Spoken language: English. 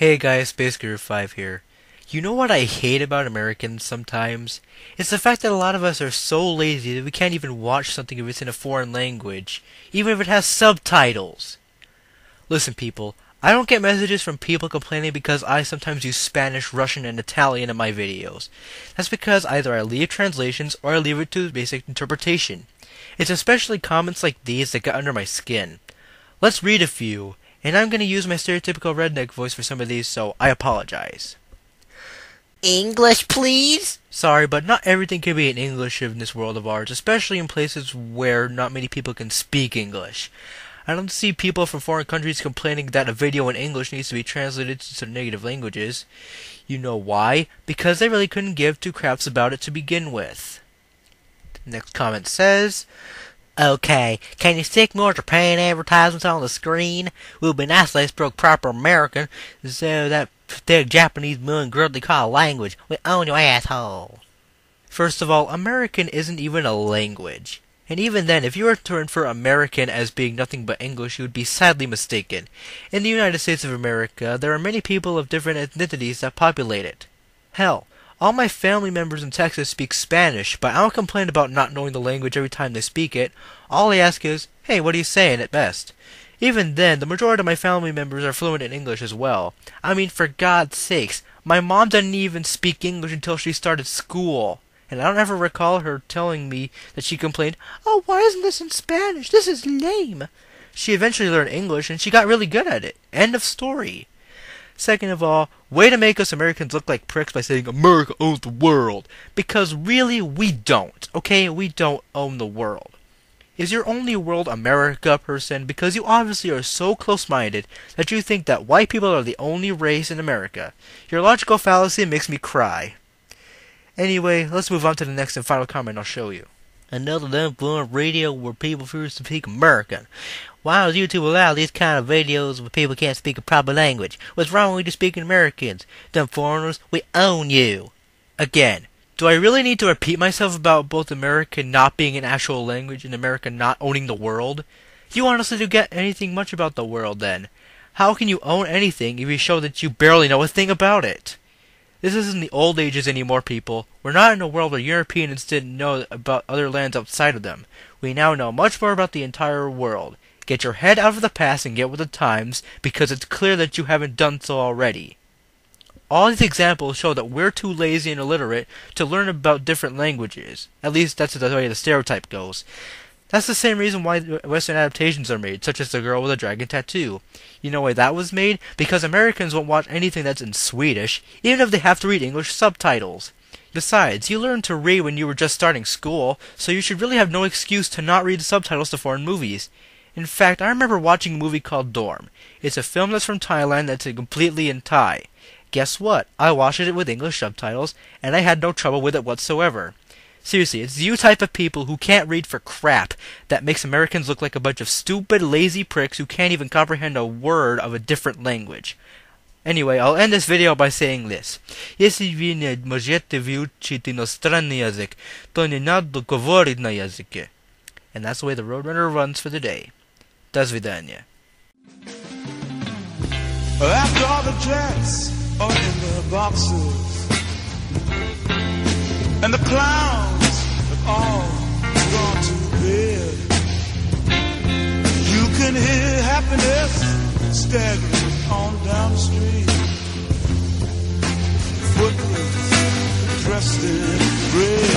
Hey guys, Space Guru 5 here. You know what I hate about Americans sometimes? It's the fact that a lot of us are so lazy that we can't even watch something if it's in a foreign language, even if it has subtitles. Listen people, I don't get messages from people complaining because I sometimes use Spanish, Russian, and Italian in my videos. That's because either I leave translations or I leave it to basic interpretation. It's especially comments like these that get under my skin. Let's read a few. And I'm going to use my stereotypical redneck voice for some of these, so I apologize. English, please? Sorry, but not everything can be in English in this world of ours, especially in places where not many people can speak English. I don't see people from foreign countries complaining that a video in English needs to be translated to native languages. You know why? Because they really couldn't give two craps about it to begin with. The next comment says, Okay, can you stick more Japan advertisements on the screen? It would be nice if they spoke proper American instead of that thick Japanese moon girl they call a language. We own your asshole. First of all, American isn't even a language. And even then, if you were to infer American as being nothing but English, you would be sadly mistaken. In the United States of America, there are many people of different ethnicities that populate it. Hell, all my family members in Texas speak Spanish, but I don't complain about not knowing the language every time they speak it. All they ask is, hey, what are you saying at best? Even then, the majority of my family members are fluent in English as well. I mean, for God's sakes, my mom didn't even speak English until she started school. And I don't ever recall her telling me that she complained, oh, why isn't this in Spanish? This is lame. She eventually learned English, and she got really good at it. End of story. Second of all, way to make us Americans look like pricks by saying America owns the world. Because really, we don't. Okay? We don't own the world. Is your only world America, person? Because you obviously are so close-minded that you think that white people are the only race in America. Your logical fallacy makes me cry. Anyway, let's move on to the next and final comment I'll show you. Another dumb foreign radio where people refuse to speak American. Why does YouTube allow these kind of videos where people can't speak a proper language? What's wrong with you speaking Americans? Dumb foreigners, we own you. Again, do I really need to repeat myself about both American not being an actual language and America not owning the world? You honestly don't get anything much about the world then. How can you own anything if you show that you barely know a thing about it? This isn't the old ages anymore, people. We're not in a world where Europeans didn't know about other lands outside of them. We now know much more about the entire world. Get your head out of the past and get with the times, because it's clear that you haven't done so already. All these examples show that we're too lazy and illiterate to learn about different languages. At least that's the way the stereotype goes. That's the same reason why Western adaptations are made, such as The Girl with a Dragon Tattoo. You know why that was made? Because Americans won't watch anything that's in Swedish, even if they have to read English subtitles. Besides, you learned to read when you were just starting school, so you should really have no excuse to not read the subtitles to foreign movies. In fact, I remember watching a movie called Dorm. It's a film that's from Thailand that's completely in Thai. Guess what? I watched it with English subtitles, and I had no trouble with it whatsoever. Seriously, it's you type of people who can't read for crap that makes Americans look like a bunch of stupid, lazy pricks who can't even comprehend a word of a different language. Anyway, I'll end this video by saying this. Jeśli wy nie możecie wyuczyć inostranny język, to nie nada говорить на языке. And that's the way the Roadrunner runs for the day. До свидания. After all the jets are in their boxes and the clowns have all gone to bed, you can hear happiness staggering on down the street. Footprints dressed in red.